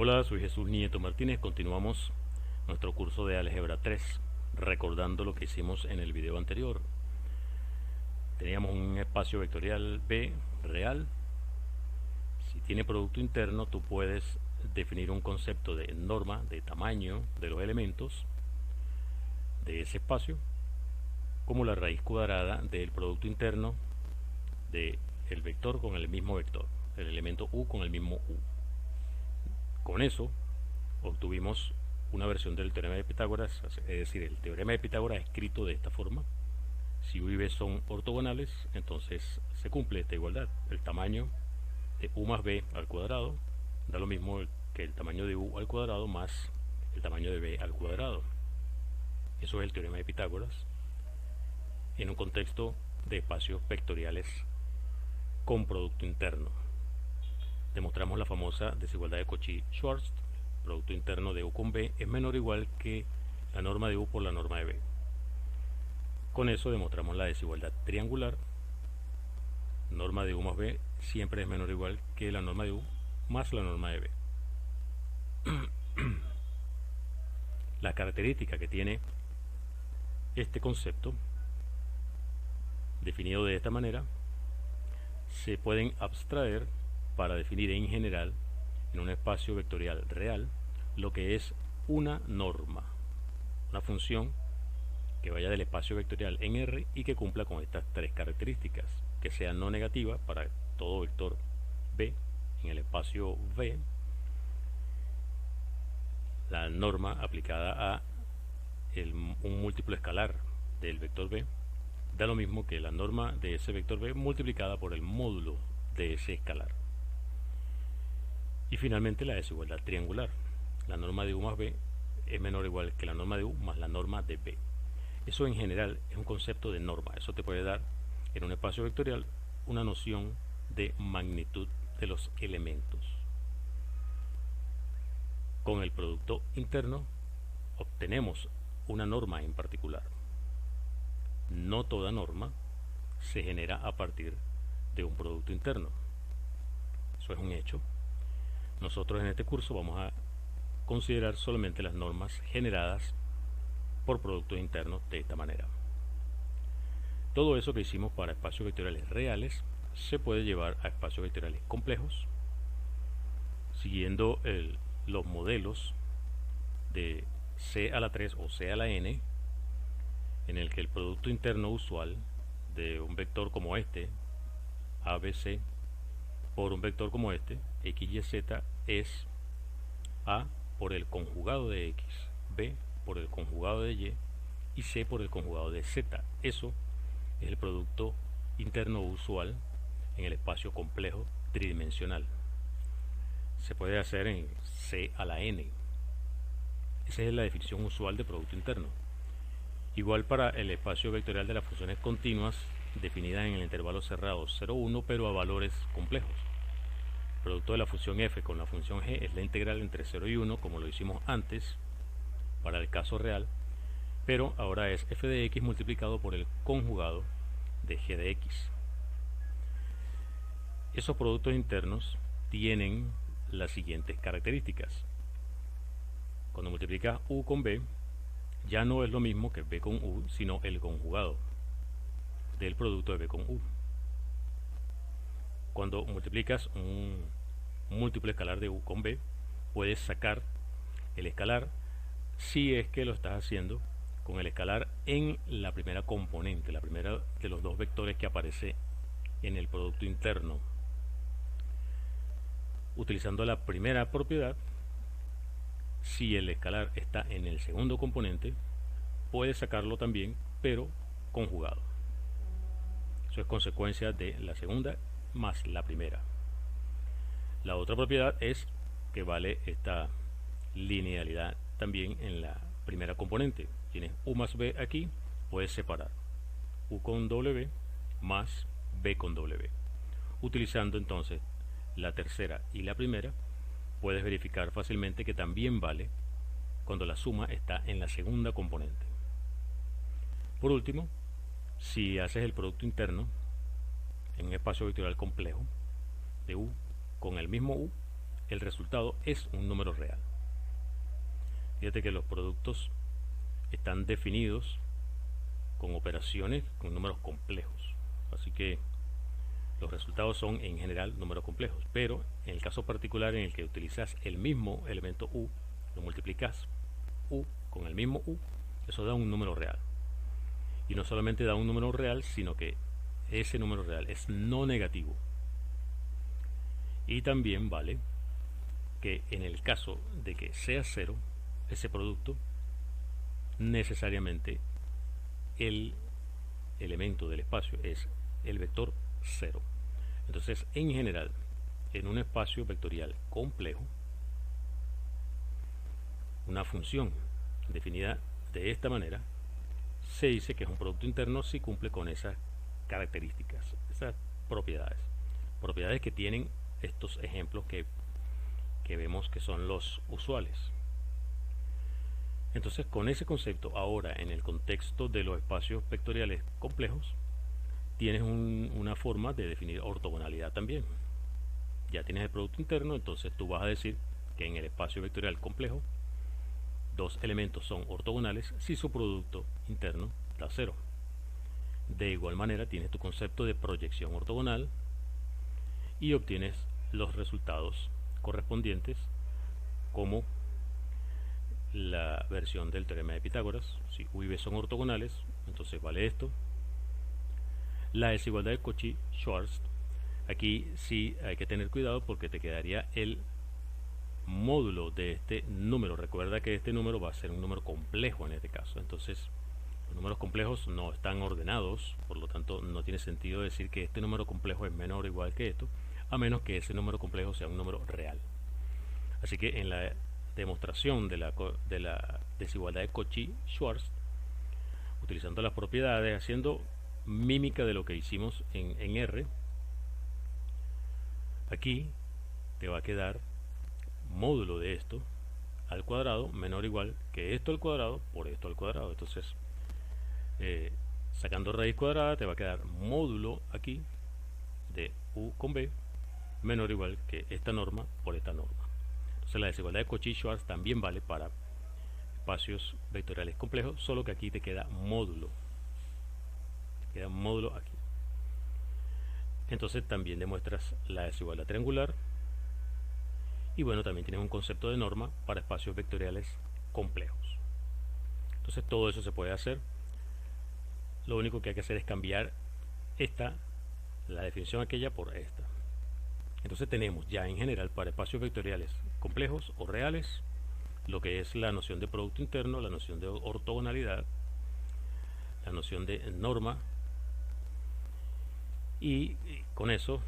Hola, soy Jesús Nieto Martínez. Continuamos nuestro curso de álgebra 3, recordando lo que hicimos en el video anterior. Teníamos un espacio vectorial B real. Si tiene producto interno, tú puedes definir un concepto de norma, de tamaño de los elementos de ese espacio, como la raíz cuadrada del producto interno del vector con el mismo vector, el elemento u con el mismo u. Con eso obtuvimos una versión del teorema de Pitágoras, es decir, el teorema de Pitágoras escrito de esta forma. Si u y b son ortogonales, entonces se cumple esta igualdad. El tamaño de u más b al cuadrado da lo mismo que el tamaño de u al cuadrado más el tamaño de b al cuadrado. Eso es el teorema de Pitágoras en un contexto de espacios vectoriales con producto interno. Demostramos la famosa desigualdad de Cauchy-Schwarz. Producto interno de u con b es menor o igual que la norma de u por la norma de b. Con eso demostramos la desigualdad triangular. Norma de u más b siempre es menor o igual que la norma de u más la norma de b. La característica que tiene este concepto, definido de esta manera, se pueden abstraer para definir en general, en un espacio vectorial real, lo que es una norma, una función que vaya del espacio vectorial en R y que cumpla con estas tres características: que sea no negativa para todo vector B en el espacio V, la norma aplicada a un múltiplo escalar del vector B da lo mismo que la norma de ese vector B multiplicada por el módulo de ese escalar. Y finalmente la desigualdad triangular. La norma de u más b es menor o igual que la norma de u más la norma de b. Eso en general es un concepto de norma. Eso te puede dar en un espacio vectorial una noción de magnitud de los elementos. Con el producto interno obtenemos una norma en particular. No toda norma se genera a partir de un producto interno. Eso es un hecho. Nosotros en este curso vamos a considerar solamente las normas generadas por productos internos de esta manera. Todo eso que hicimos para espacios vectoriales reales se puede llevar a espacios vectoriales complejos siguiendo los modelos de C a la 3 o C a la n, en el que el producto interno usual de un vector como este, ABC, por un vector como este, x, y, z, es a por el conjugado de x, b por el conjugado de y c por el conjugado de z. Eso es el producto interno usual en el espacio complejo tridimensional. Se puede hacer en c a la n. Esa es la definición usual de producto interno. Igual para el espacio vectorial de las funciones continuas definidas en el intervalo cerrado 0, 1, pero a valores complejos. El producto de la función f con la función g es la integral entre 0 y 1, como lo hicimos antes para el caso real, pero ahora es f de x multiplicado por el conjugado de g de x. Esos productos internos tienen las siguientes características. Cuando multiplicas u con b, ya no es lo mismo que b con u, sino el conjugado del producto de b con u. Cuando multiplicas un múltiplo escalar de u con b, puedes sacar el escalar si es que lo estás haciendo con el escalar en la primera componente, la primera de los dos vectores que aparece en el producto interno. Utilizando la primera propiedad, si el escalar está en el segundo componente, puedes sacarlo también, pero conjugado. Eso es consecuencia de la segunda más la primera. La otra propiedad es que vale esta linealidad también en la primera componente. Tienes u más b aquí, puedes separar u con w más b con w. Utilizando entonces la tercera y la primera, puedes verificar fácilmente que también vale cuando la suma está en la segunda componente. Por último, si haces el producto interno en un espacio vectorial complejo de u con el mismo u, el resultado es un número real. Fíjate que los productos están definidos con operaciones con números complejos, así que los resultados son en general números complejos, pero en el caso particular en el que utilizas el mismo elemento u, lo multiplicas u con el mismo u, eso da un número real. Y no solamente da un número real, sino que ese número real es no negativo. Y también vale que en el caso de que sea cero ese producto, necesariamente el elemento del espacio es el vector 0. Entonces, en general, en un espacio vectorial complejo, una función definida de esta manera se dice que es un producto interno si cumple con esas características, esas propiedades que tienen estos ejemplos que vemos que son los usuales. Entonces, con ese concepto, ahora en el contexto de los espacios vectoriales complejos, tienes una forma de definir ortogonalidad también. Ya tienes el producto interno, entonces tú vas a decir que en el espacio vectorial complejo dos elementos son ortogonales si su producto interno da 0. De igual manera tienes tu concepto de proyección ortogonal y obtienes los resultados correspondientes como la versión del teorema de Pitágoras. Si u y b son ortogonales, entonces vale esto. La desigualdad de Cauchy-Schwarz, aquí sí hay que tener cuidado porque te quedaría el módulo de este número. Recuerda que este número va a ser un número complejo en este caso. Entonces, los números complejos no están ordenados, por lo tanto no tiene sentido decir que este número complejo es menor o igual que esto, a menos que ese número complejo sea un número real. Así que en la demostración de la desigualdad de Cauchy-Schwarz, utilizando las propiedades, haciendo mímica de lo que hicimos en R, aquí te va a quedar módulo de esto al cuadrado menor o igual que esto al cuadrado por esto al cuadrado. Entonces, sacando raíz cuadrada te va a quedar módulo aquí de u con b menor o igual que esta norma por esta norma. Entonces la desigualdad de Cauchy-Schwarz también vale para espacios vectoriales complejos, solo que aquí te queda módulo. Te queda módulo aquí. Entonces también demuestras la desigualdad triangular. Y bueno, también tienes un concepto de norma para espacios vectoriales complejos. Entonces todo eso se puede hacer. Lo único que hay que hacer es cambiar la definición aquella por esta. Entonces tenemos ya en general para espacios vectoriales complejos o reales lo que es la noción de producto interno, la noción de ortogonalidad, la noción de norma, y con eso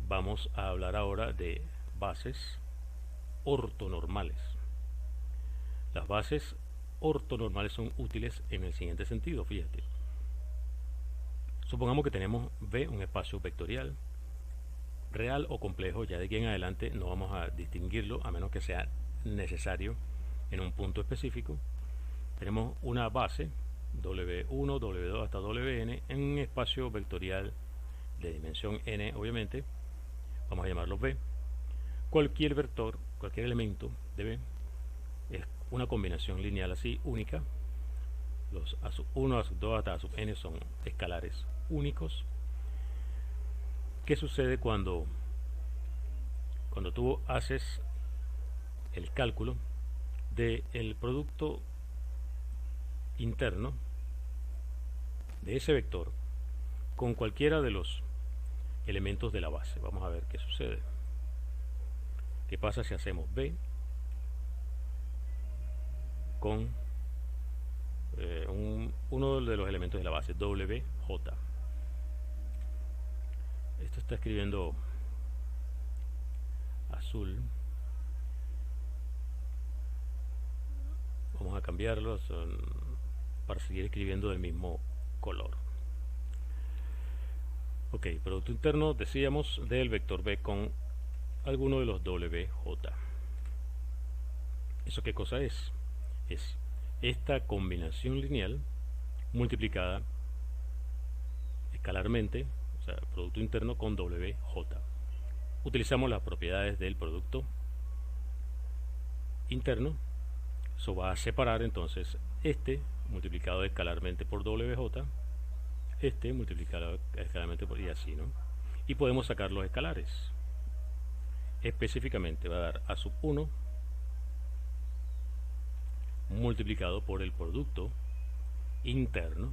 vamos a hablar ahora de bases ortonormales. Las bases ortonormales son útiles en el siguiente sentido, fíjate. Supongamos que tenemos V, un espacio vectorial, real o complejo. Ya de aquí en adelante no vamos a distinguirlo a menos que sea necesario en un punto específico. Tenemos una base W1, W2 hasta Wn en un espacio vectorial de dimensión n, obviamente. Vamos a llamarlo V. Cualquier vector, cualquier elemento de V es una combinación lineal así única. Los a sub 1, a sub 2 hasta a sub n son escalares únicos. ¿Qué sucede cuando tú haces el cálculo del producto interno de ese vector con cualquiera de los elementos de la base? Vamos a ver qué sucede. ¿Qué pasa si hacemos B con uno de los elementos de la base, WJ? Esto está escribiendo azul. Vamos a cambiarlo para seguir escribiendo del mismo color. Ok, producto interno, decíamos, del vector B con alguno de los WJ. ¿Eso qué cosa es? Es esta combinación lineal multiplicada escalarmente, o sea, producto interno con WJ. utilizamos las propiedades del producto interno. Eso va a separar entonces este multiplicado escalarmente por WJ, este multiplicado escalarmente por, y así, ¿no? Y podemos sacar los escalares. Específicamente va a dar a sub 1 multiplicado por el producto interno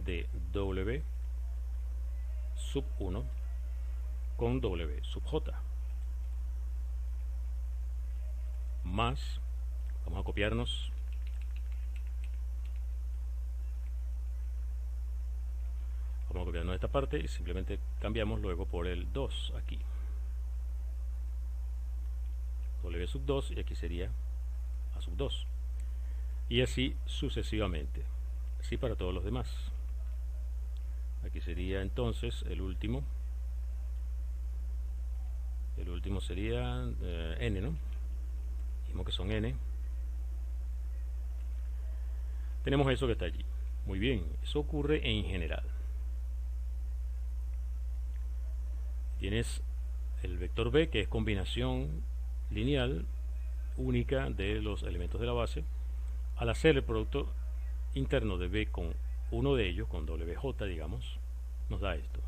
de W sub 1 con W sub J, más, vamos a copiarnos esta parte y simplemente cambiamos luego por el 2 aquí, W sub 2, y aquí sería A sub 2, y así sucesivamente, así para todos los demás. Aquí sería entonces el último sería n, ¿no? Dijimos que son n. Tenemos eso que está allí. Muy bien, eso ocurre en general. Tienes el vector b, que es combinación lineal única de los elementos de la base. Al hacer el producto interno de b con uno de ellos, con WJ, digamos, nos da esto.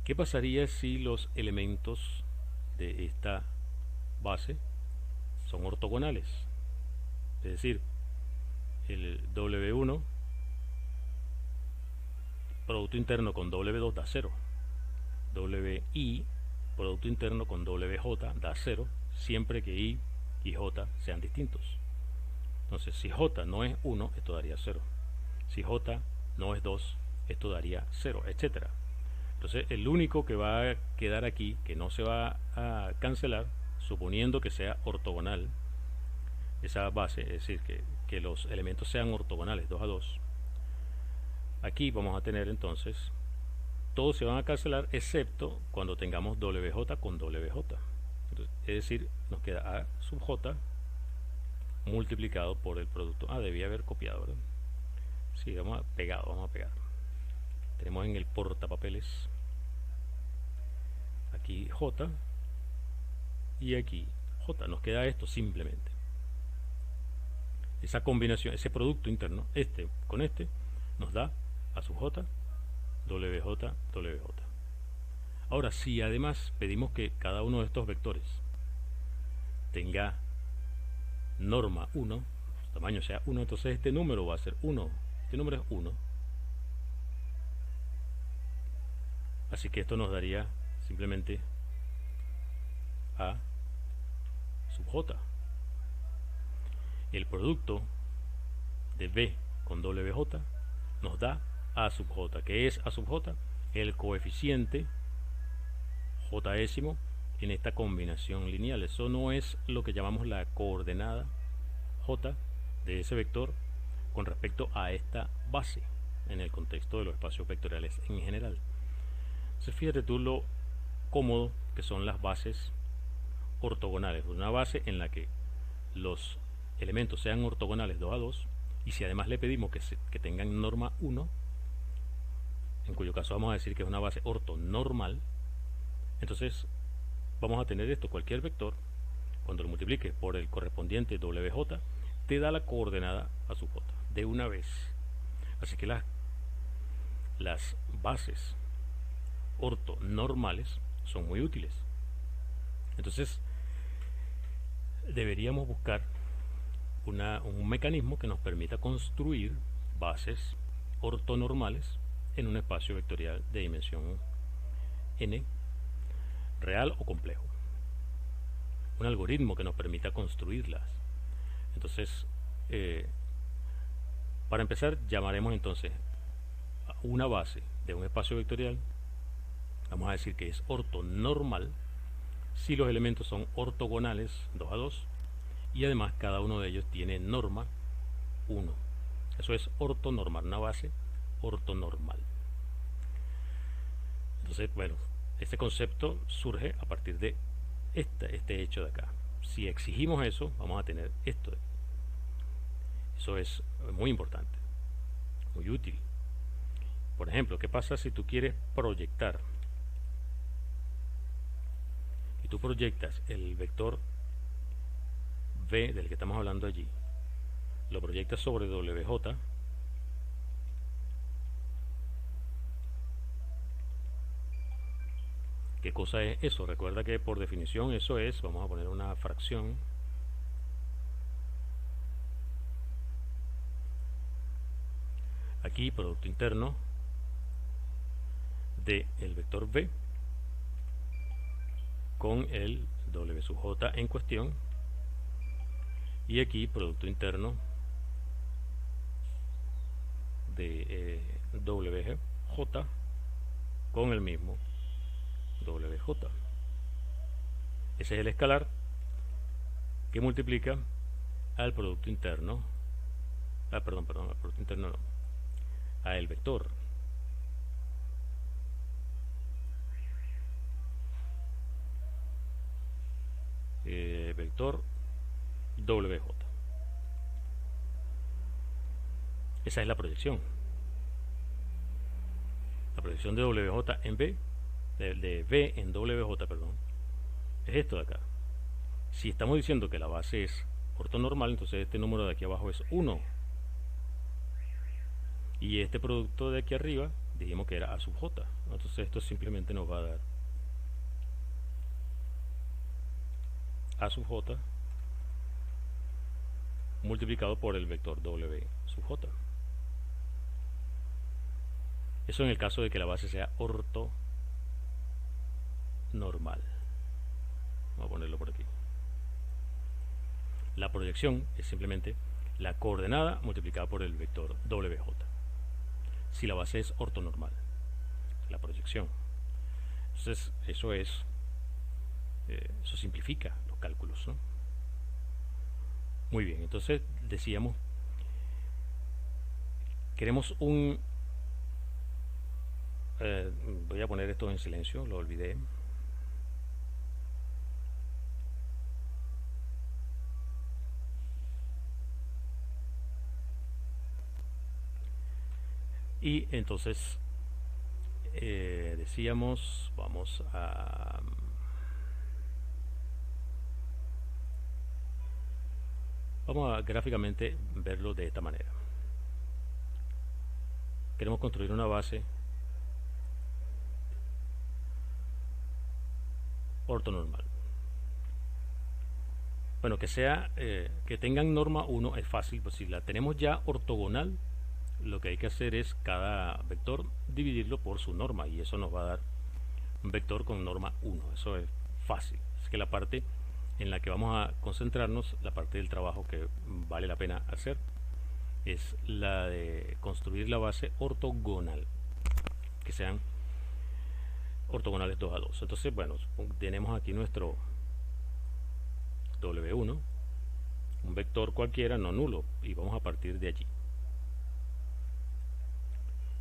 ¿Qué pasaría si los elementos de esta base son ortogonales? Es decir, el W1 producto interno con W2 da 0, WI producto interno con WJ da 0, siempre que I y J sean distintos. Entonces, si J no es 1, esto daría 0. Si J no es 2, esto daría 0, etcétera. Entonces, el único que va a quedar aquí, que no se va a cancelar, suponiendo que sea ortogonal esa base, es decir, que los elementos sean ortogonales 2 a 2, aquí vamos a tener entonces, todos se van a cancelar excepto cuando tengamos WJ con WJ. Entonces, es decir, nos queda A sub J multiplicado por el producto. Debía haber copiado, ¿verdad? Sí, vamos a pegar. Tenemos en el portapapeles aquí J y aquí J. Nos queda esto simplemente. Esa combinación, ese producto interno, este con este, nos da A sub J, WJ, WJ. Ahora, si además pedimos que cada uno de estos vectores tenga norma 1, su tamaño sea 1, entonces este número va a ser 1. Este número es 1. Así que esto nos daría simplemente A sub J. El producto de B con WJ nos da A sub J. ¿Qué es A sub J? El coeficiente J-ésimo en esta combinación lineal. Eso no es lo que llamamos la coordenada J de ese vector con respecto a esta base en el contexto de los espacios vectoriales en general. Entonces, fíjate tú lo cómodo que son las bases ortogonales. Una base en la que los elementos sean ortogonales 2 a 2, y si además le pedimos que tengan norma 1, en cuyo caso vamos a decir que es una base ortonormal, entonces vamos a tener esto: cualquier vector, cuando lo multipliques por el correspondiente WJ, te da la coordenada a su J de una vez. Así que las bases ortonormales son muy útiles. Entonces deberíamos buscar un mecanismo que nos permita construir bases ortonormales en un espacio vectorial de dimensión n, real o complejo. Un algoritmo que nos permita construirlas. Entonces, para empezar, llamaremos entonces a una base de un espacio vectorial, vamos a decir que es ortonormal si los elementos son ortogonales 2 a 2 y además cada uno de ellos tiene norma 1. Eso es ortonormal, una base ortonormal. Entonces, bueno, este concepto surge a partir de este hecho de acá. Si exigimos eso, vamos a tener esto. Eso es muy importante, muy útil. Por ejemplo, ¿qué pasa si tú quieres proyectar y tú proyectas el vector v del que estamos hablando allí, lo proyectas sobre wj, ¿qué cosa es eso? Recuerda que por definición eso es, vamos a poner una fracción, aquí producto interno de el vector v con el w sub j en cuestión, y aquí producto interno de wj con el mismo wj. Ese es el escalar que multiplica al producto interno, al producto interno no, a el vector. Vector wj. Esa es la proyección. La proyección de wj en v, de v en wj, perdón, es esto de acá. Si estamos diciendo que la base es ortonormal, entonces este número de aquí abajo es 1. Y este producto de aquí arriba dijimos que era a sub j. Entonces esto simplemente nos va a dar a sub j multiplicado por el vector w sub j. Eso en el caso de que la base sea ortonormal. Vamos a ponerlo por aquí. La proyección es simplemente la coordenada multiplicada por el vector wj. Si la base es ortonormal, la proyección. Entonces eso es, eso simplifica los cálculos, ¿no? Muy bien, entonces decíamos, queremos un... voy a poner esto en silencio, lo olvidé. Y entonces decíamos, vamos a gráficamente verlo de esta manera. Queremos construir una base ortonormal. Bueno, que sea que tengan norma 1 es fácil, pues si la tenemos ya ortogonal, lo que hay que hacer es cada vector dividirlo por su norma, y eso nos va a dar un vector con norma 1. Eso es fácil. Es que la parte en la que vamos a concentrarnos, la parte del trabajo que vale la pena hacer, es la de construir la base ortogonal, que sean ortogonales 2 a 2. Entonces, bueno, tenemos aquí nuestro W1, un vector cualquiera no nulo, y vamos a partir de allí.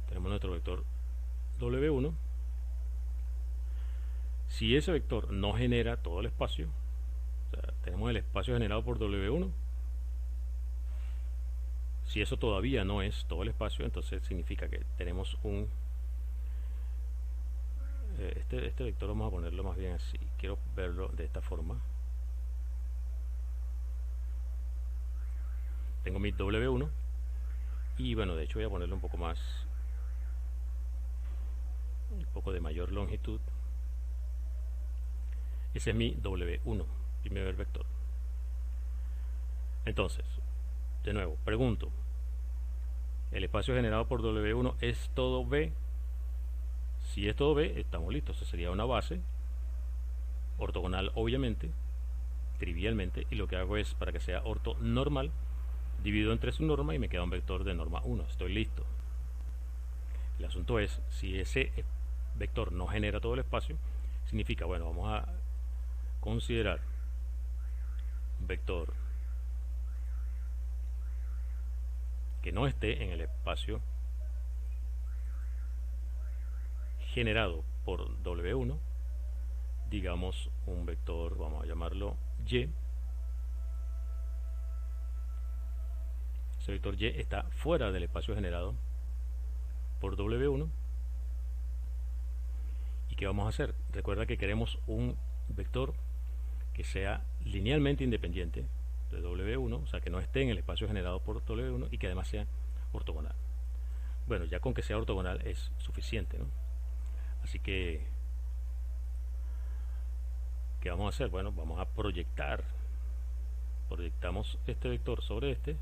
Tenemos nuestro vector W1. Si ese vector no genera todo el espacio, o sea, tenemos el espacio generado por W1, si eso todavía no es todo el espacio, entonces significa que tenemos un... este vector vamos a ponerlo más bien así. Quiero verlo de esta forma. Tengo mi W1 y bueno, de hecho voy a ponerlo un poco más, un poco de mayor longitud. Ese es mi W1, primer vector. Entonces, de nuevo, pregunto, ¿el espacio generado por W1 es todo V? Si es todo V, estamos listos. Eso sería una base ortogonal, obviamente, trivialmente, y lo que hago es, para que sea ortonormal, divido entre su norma y me queda un vector de norma 1. Estoy listo. El asunto es, si ese vector no genera todo el espacio, significa, bueno, vamos a considerar un vector que no esté en el espacio generado por W1, digamos un vector, vamos a llamarlo Y. Ese vector Y está fuera del espacio generado por W1. ¿Y qué vamos a hacer? Recuerda que queremos un vector que sea linealmente independiente de W1, o sea que no esté en el espacio generado por W1 y que además sea ortogonal. Bueno, ya con que sea ortogonal es suficiente, ¿no? Así que, ¿qué vamos a hacer? Bueno, vamos a proyectar. Proyectamos este vector sobre este.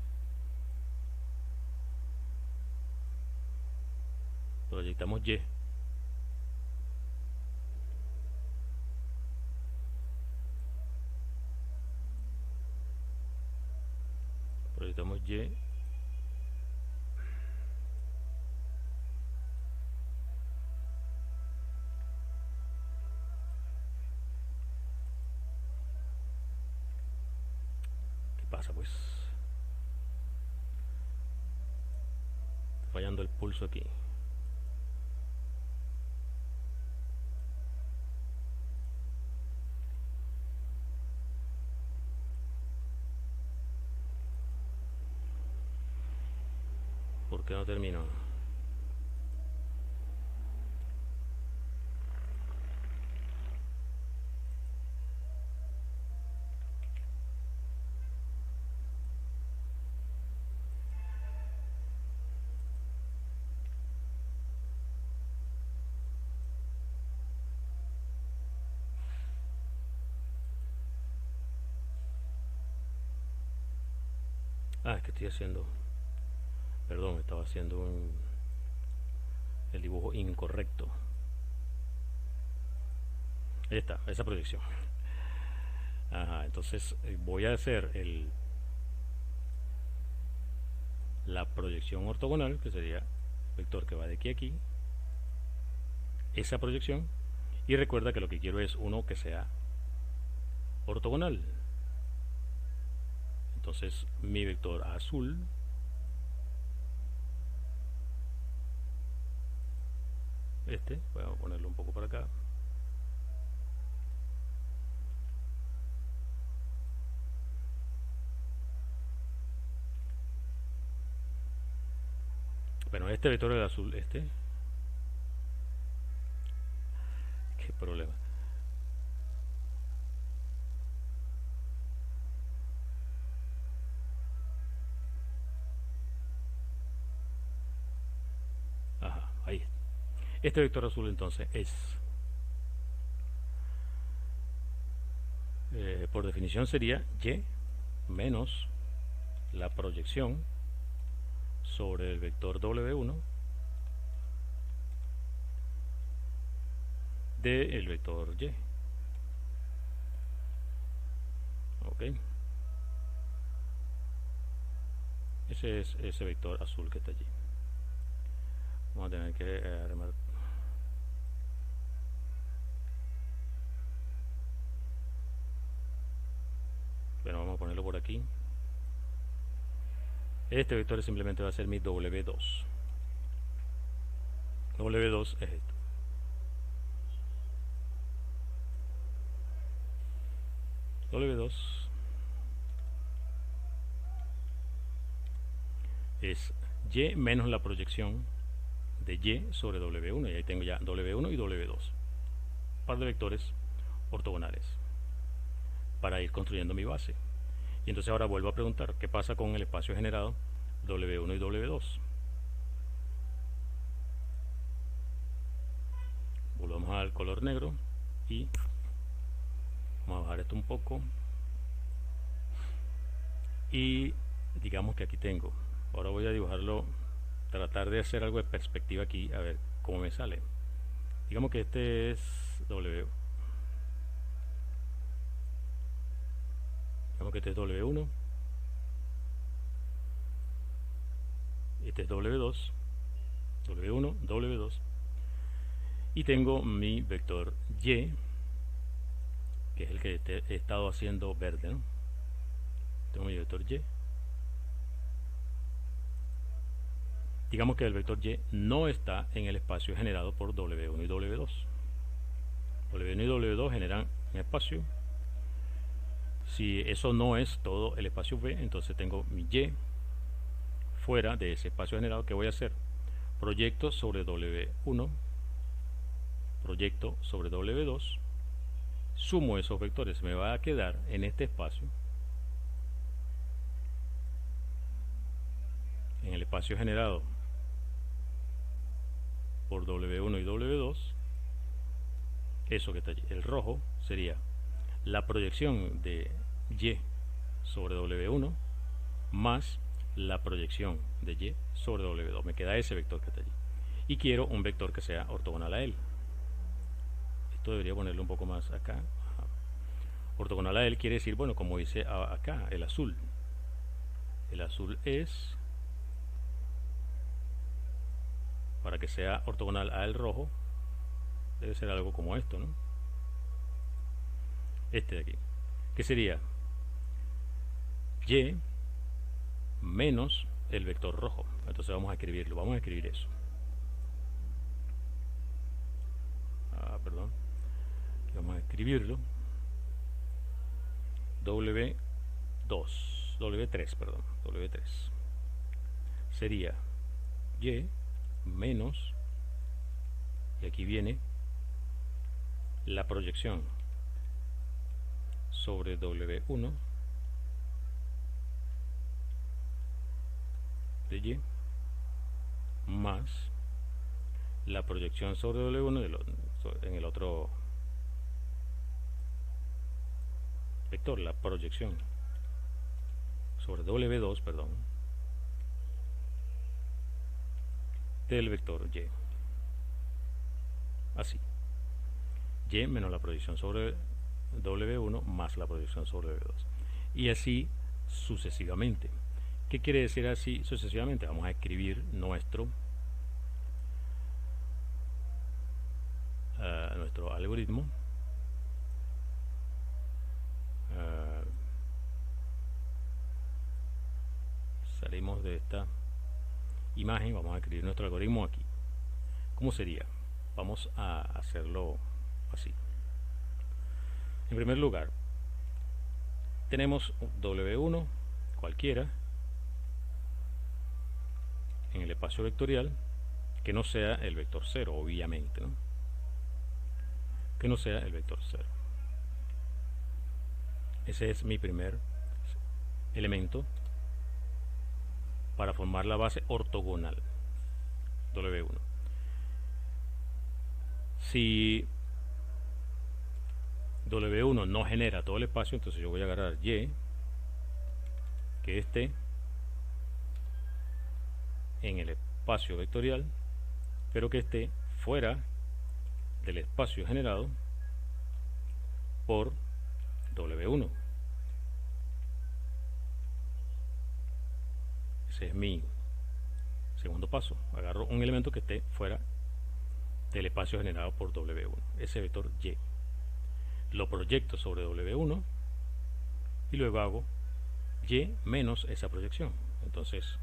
Proyectamos Y. Proyectamos Y. ¿Qué pasa pues? Está fallando el pulso aquí. ¿Por qué no termino? Ah, es que estoy haciendo... Perdón, estaba haciendo el dibujo incorrecto. Ahí está, esa proyección. Ajá, entonces voy a hacer la proyección ortogonal, que sería el vector que va de aquí a aquí. Esa proyección. Y recuerda que lo que quiero es uno que sea ortogonal. Entonces mi vector azul voy a ponerlo un poco para acá. Bueno, este vector del azul, qué problema. Ajá, ahí. Este vector azul entonces es, por definición sería Y menos la proyección sobre el vector W1 del vector Y. Ok. Ese es ese vector azul que está allí. Vamos a tener que remarcar. Bueno, vamos a ponerlo por aquí. Este vector simplemente va a ser mi W2. W2 es esto. W2 es Y menos la proyección de Y sobre W1. Y ahí tengo ya W1 y W2. Par de vectores ortogonales para ir construyendo mi base. Y entonces ahora vuelvo a preguntar, ¿qué pasa con el espacio generado W1 y W2? Volvamos al color negro y vamos a bajar esto un poco. Y digamos que aquí tengo, ahora voy a dibujarlo, tratar de hacer algo de perspectiva aquí, a ver cómo me sale. Digamos que este es W. Digamos que este es W1. Este es W2. W1, W2. Y tengo mi vector Y, que es el que he estado haciendo verde, ¿no? Tengo mi vector Y. Digamos que el vector Y no está en el espacio generado por W1 y W2. W1 y W2 generan un espacio. Si eso no es todo el espacio V, entonces tengo mi Y fuera de ese espacio generado. ¿Qué voy a hacer? Proyecto sobre W1, proyecto sobre W2, sumo esos vectores, me va a quedar en este espacio, en el espacio generado por W1 y W2, eso que está allí, el rojo, sería la proyección de Y sobre W1 más la proyección de Y sobre W2. Me queda ese vector que está allí. Y quiero un vector que sea ortogonal a él. Esto debería ponerlo un poco más acá. Ajá. Ortogonal a él quiere decir, bueno, como dice acá, el azul. El azul es, para que sea ortogonal a el rojo, debe ser algo como esto, ¿no? Este de aquí. ¿Qué sería? Y menos el vector rojo. Entonces vamos a escribirlo. Vamos a escribir eso. Perdón. Vamos a escribirlo. W3, perdón. W3. Sería Y menos, y aquí viene la proyección sobre W1 de Y más la proyección sobre W1 en el otro vector, la proyección sobre W2, perdón, del vector Y. Así. Y menos la proyección sobre W1 más la proyección sobre W2. Y así sucesivamente. ¿Qué quiere decir así sucesivamente? Vamos a escribir nuestro algoritmo. Salimos de esta imagen, vamos a escribir nuestro algoritmo aquí. ¿Cómo sería? Vamos a hacerlo así. En primer lugar, tenemos W1 cualquiera en el espacio vectorial que no sea el vector 0, obviamente, ¿no? Que no sea el vector 0. Ese es mi primer elemento para formar la base ortogonal W1. Si W1 no genera todo el espacio, entonces yo voy a agarrar Y que esté en el espacio vectorial, pero que esté fuera del espacio generado por W1. Ese es mi segundo paso. Agarro un elemento que esté fuera del espacio generado por W1, ese vector Y. Lo proyecto sobre W1 y luego hago Y menos esa proyección. Entonces,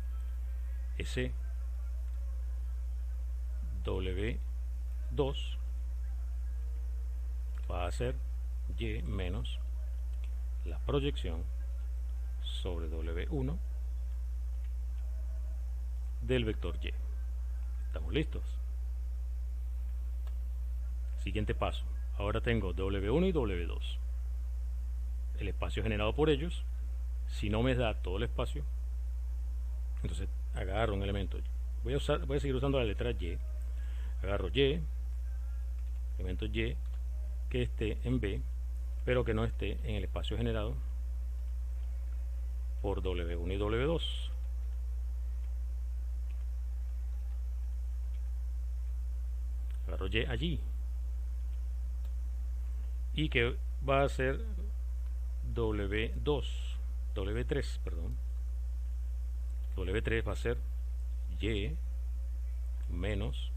ese W2 va a ser Y menos la proyección sobre W1 del vector Y. ¿Estamos listos? Siguiente paso. Ahora tengo W1 y W2. El espacio generado por ellos. Si no me da todo el espacio, entonces agarro un elemento. Voy a seguir usando la letra Y. Agarro Y, elemento Y, que esté en B, pero que no esté en el espacio generado por W1 y W2. Agarro Y allí. Y que va a ser W2, W3, perdón. W3 va a ser Y menos,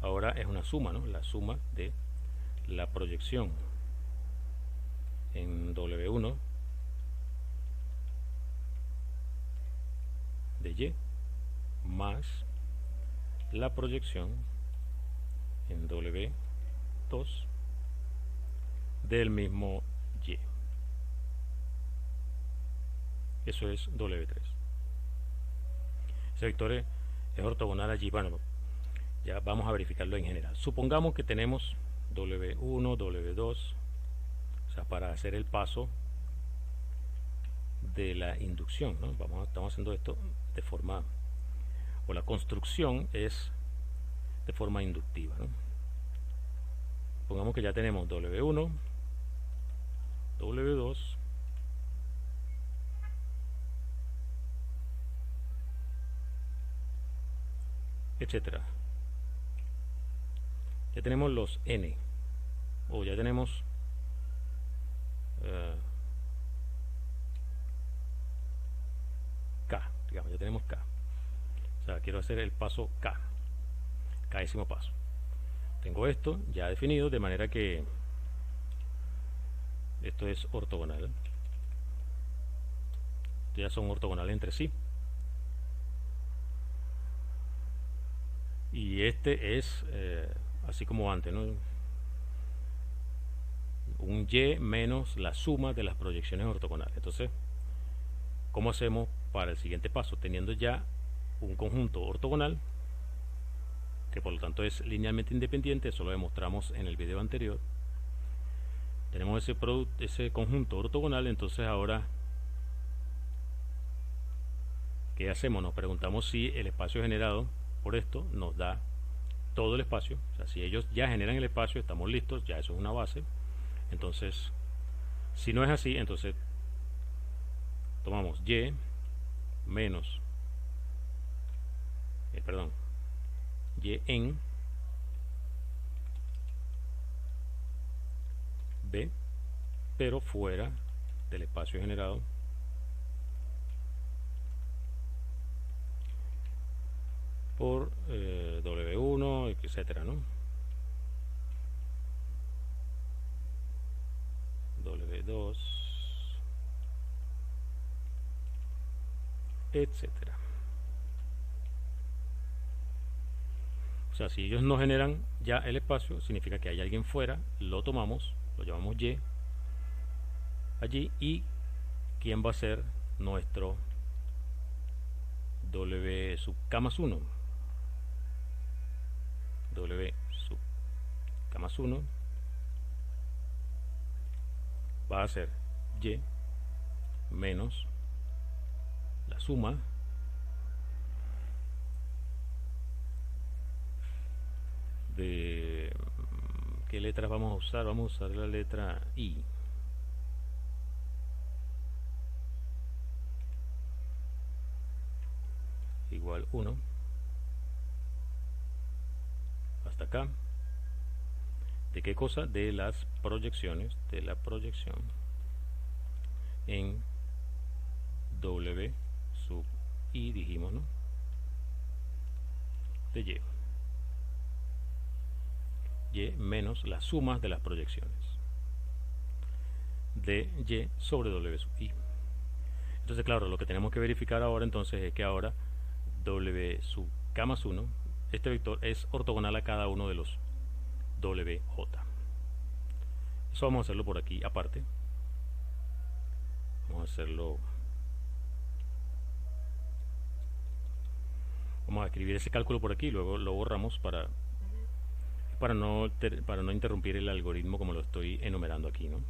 ahora es una suma, ¿no? La suma de la proyección en W1 de Y más la proyección en W2 del mismo Y. Eso es W3. Ese vector es ortogonal allí. Bueno, ya vamos a verificarlo en general. Supongamos que tenemos W1, W2, o sea, para hacer el paso de la inducción, ¿no? Estamos haciendo esto de forma, o la construcción es de forma inductiva, ¿no? Pongamos que ya tenemos W1, W2, etcétera. Ya tenemos los N, o ya tenemos K, digamos, ya tenemos K. O sea, quiero hacer el paso K, Késimo paso. Tengo esto ya definido, de manera que esto es ortogonal. Ya son ortogonales entre sí. Y este es así como antes, ¿no? Un y menos la suma de las proyecciones ortogonales. Entonces, ¿cómo hacemos para el siguiente paso? Teniendo ya un conjunto ortogonal, que por lo tanto es linealmente independiente, eso lo demostramos en el video anterior. Tenemos ese conjunto ortogonal, entonces ahora, ¿qué hacemos? Nos preguntamos si el espacio generado por esto nos da todo el espacio. O sea, si ellos ya generan el espacio, estamos listos, ya eso es una base. Entonces, si no es así, entonces tomamos y menos, y en B, pero fuera del espacio generado por W1, etcétera, ¿no? W2, etcétera. O sea, si ellos no generan ya el espacio, significa que hay alguien fuera, lo tomamos, lo llamamos Y allí, y ¿quién va a ser nuestro W sub K más 1? W sub K más 1 va a ser Y menos la suma de ¿qué letras vamos a usar? Vamos a usar la letra I. Igual 1 hasta acá. ¿De qué cosa? De las proyecciones, de la proyección en W sub I, dijimos, ¿no? De Y menos las sumas de las proyecciones de Y sobre W sub I. Entonces, claro, lo que tenemos que verificar ahora entonces es que ahora W sub K más 1, este vector es ortogonal a cada uno de los WJ. Eso vamos a hacerlo por aquí aparte. Vamos a hacerlo. Vamos a escribir ese cálculo por aquí, luego lo borramos para no interrumpir el algoritmo como lo estoy enumerando aquí, ¿no?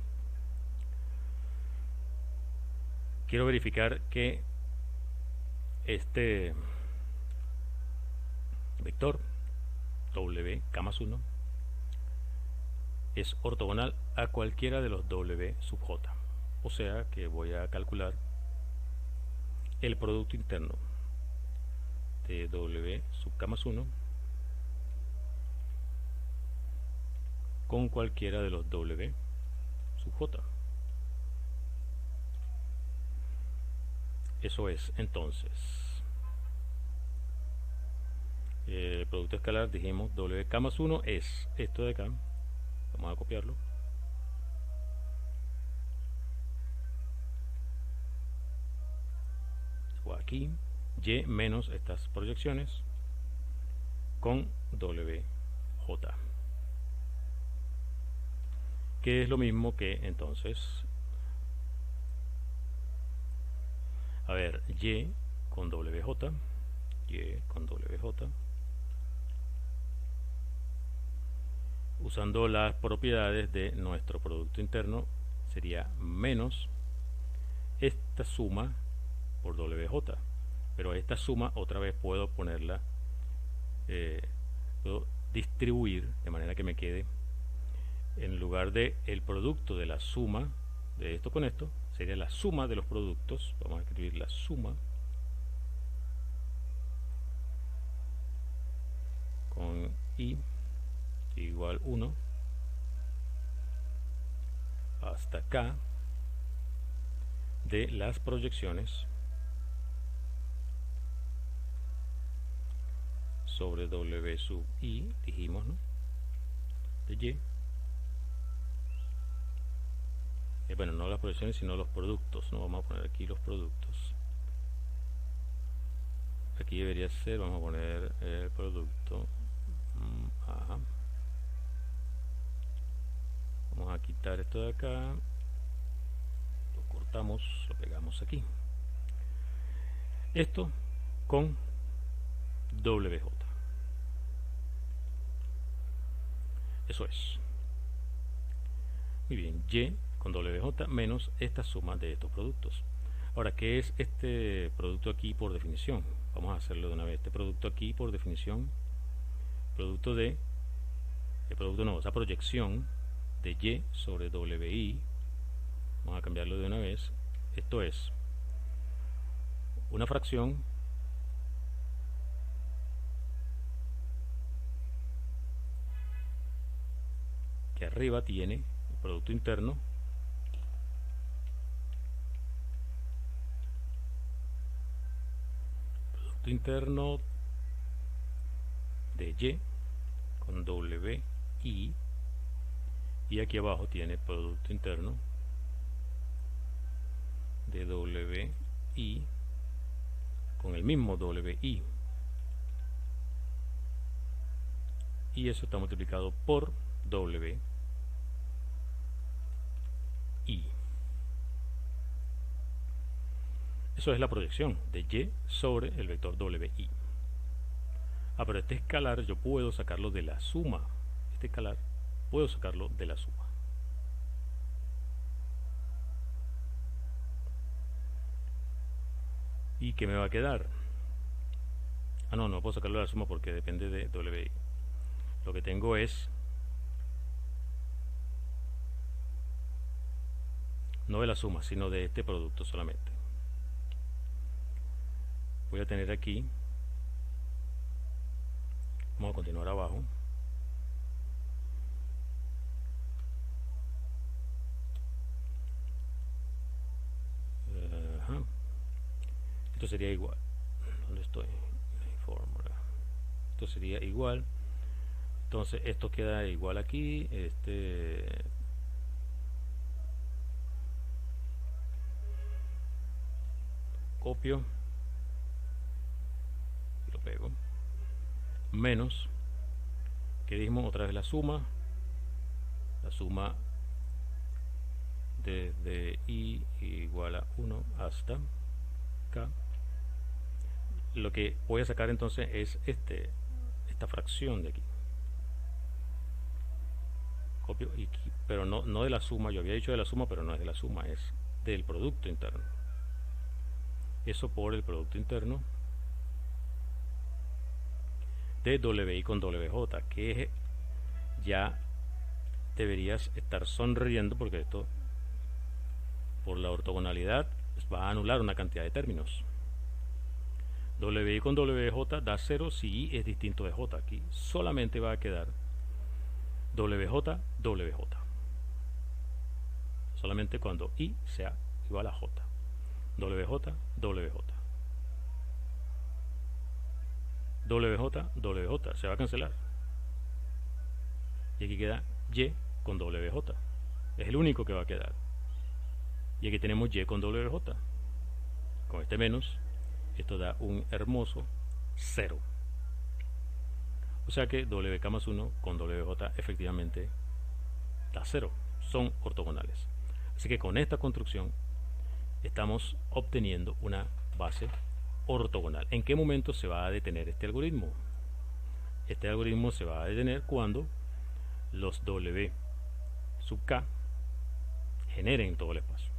Quiero verificar que este vector WK más 1 es ortogonal a cualquiera de los W sub J. O sea que voy a calcular el producto interno de W sub K más 1 con cualquiera de los W sub J. Eso es entonces el producto escalar, dijimos WK más 1 es esto de acá. Vamos a copiarlo. O aquí, Y menos estas proyecciones con WJ. Que es lo mismo que entonces, a ver, Y con WJ, Y con WJ, usando las propiedades de nuestro producto interno sería menos esta suma por WJ, pero esta suma otra vez puedo ponerla, puedo distribuir de manera que me quede, en lugar de el producto de la suma de esto con esto, sería la suma de los productos. Vamos a escribir la suma con i igual 1 hasta acá de las proyecciones sobre W sub i, dijimos, ¿no?, de y. Bueno, no las proyecciones sino los productos, ¿no? Vamos a poner aquí los productos. Aquí debería ser, vamos a poner el producto. Ajá. Vamos a quitar esto de acá, lo cortamos, lo pegamos aquí. Esto con WJ. Eso es. Muy bien, y con WJ menos esta suma de estos productos. Ahora, ¿qué es este producto aquí por definición? Vamos a hacerlo de una vez. Este producto aquí por definición, producto de, el producto no, esa proyección de y sobre WI, vamos a cambiarlo de una vez. Esto es una fracción que arriba tiene el producto interno de y con WI, y aquí abajo tiene producto interno de WI con el mismo WI, y eso está multiplicado por WI. Eso es la proyección de y sobre el vector WI. Pero este escalar yo puedo sacarlo de la suma. Este escalar puedo sacarlo de la suma. ¿Y qué me va a quedar? No puedo sacarlo de la suma porque depende de WI. Lo que tengo es, no de la suma, sino de este producto solamente. Voy a tener aquí, vamos a continuar abajo. Esto sería igual. ¿Dónde estoy? Fórmula. Esto sería igual. Entonces esto queda igual aquí. Copio y lo pego. Menos, que dijimos otra vez la suma desde i igual a 1 hasta k. Lo que voy a sacar entonces es esta fracción de aquí. Copio y pero no de la suma. Yo había dicho de la suma, pero no es de la suma, es del producto interno. Eso por el producto interno de WI con WJ, que ya deberías estar sonriendo porque esto, por la ortogonalidad, va a anular una cantidad de términos. WI con WJ da 0 si I es distinto de J. Aquí solamente va a quedar WJ, WJ. Solamente cuando I sea igual a J. WJ, WJ. WJ, WJ. Se va a cancelar. Y aquí queda Y con WJ. Es el único que va a quedar. Y aquí tenemos Y con WJ. Con este menos, esto da un hermoso 0. O sea que WK más 1 con WJ efectivamente da 0. Son ortogonales. Así que con esta construcción estamos obteniendo una base ortogonal. ¿En qué momento se va a detener este algoritmo? Este algoritmo se va a detener cuando los W sub k generen todo el espacio.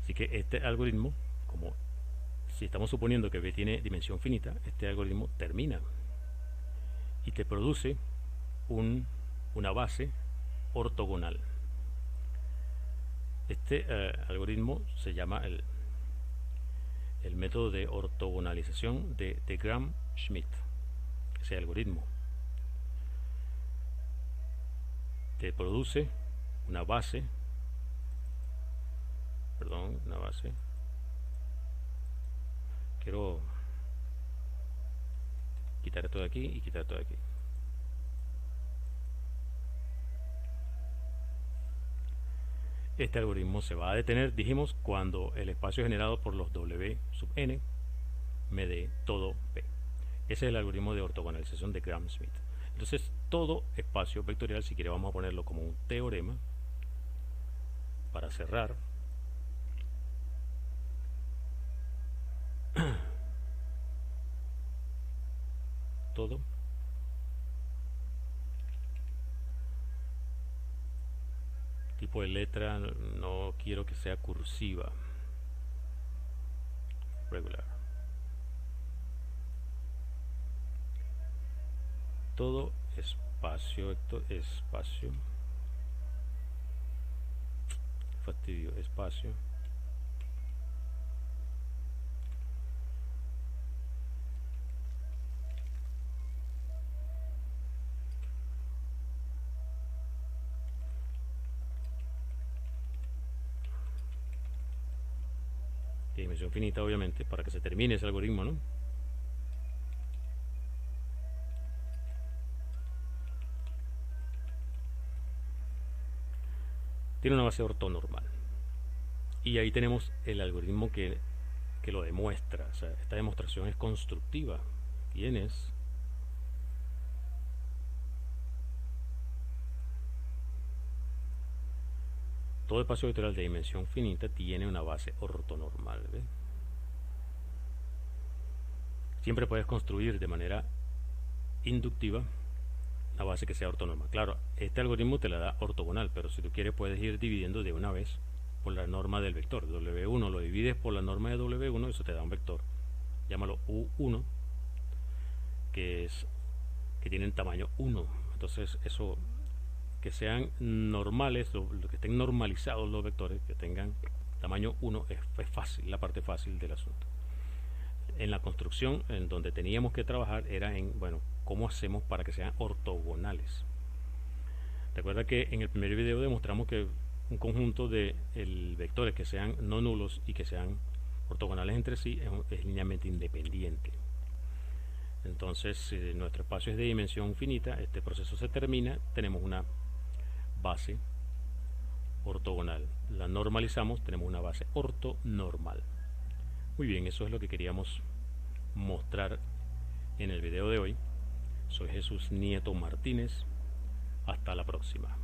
Así que este algoritmo, como si estamos suponiendo que B tiene dimensión finita, este algoritmo termina y te produce una base ortogonal. Este algoritmo se llama el método de ortogonalización de Gram-Schmidt. Ese algoritmo te produce una base, quiero quitar esto de aquí y quitar esto de aquí. Este algoritmo se va a detener, dijimos, cuando el espacio generado por los W sub n me dé todo P. Ese es el algoritmo de ortogonalización de Gram-Schmidt. Entonces, todo espacio vectorial, si quiere vamos a ponerlo como un teorema para cerrar. Todo tipo de letra, no quiero que sea cursiva, regular. Todo espacio, fastidio, espacio de dimensión finita, obviamente, para que se termine ese algoritmo, ¿no? Tiene una base ortonormal. Y ahí tenemos el algoritmo que lo demuestra. O sea, esta demostración es constructiva. Tienes todo espacio vectorial de dimensión finita tiene una base ortonormal, ¿ves? Siempre puedes construir de manera inductiva una base que sea ortonormal. Claro, este algoritmo te la da ortogonal, pero si tú quieres puedes ir dividiendo de una vez por la norma del vector. W1 lo divides por la norma de W1, eso te da un vector. Llámalo U1, que tienen tamaño 1. Entonces eso, que sean normales, lo que estén normalizados los vectores, que tengan tamaño 1, es fácil, la parte fácil del asunto. En la construcción, en donde teníamos que trabajar, era en, bueno, ¿cómo hacemos para que sean ortogonales? Recuerda que en el primer video demostramos que un conjunto de vectores que sean no nulos y que sean ortogonales entre sí es linealmente independiente. Entonces, si nuestro espacio es de dimensión finita, este proceso se termina, tenemos una base ortogonal. La normalizamos, tenemos una base ortonormal. Muy bien, eso es lo que queríamos mostrar en el video de hoy. Soy Jesús Nieto Martínez. Hasta la próxima.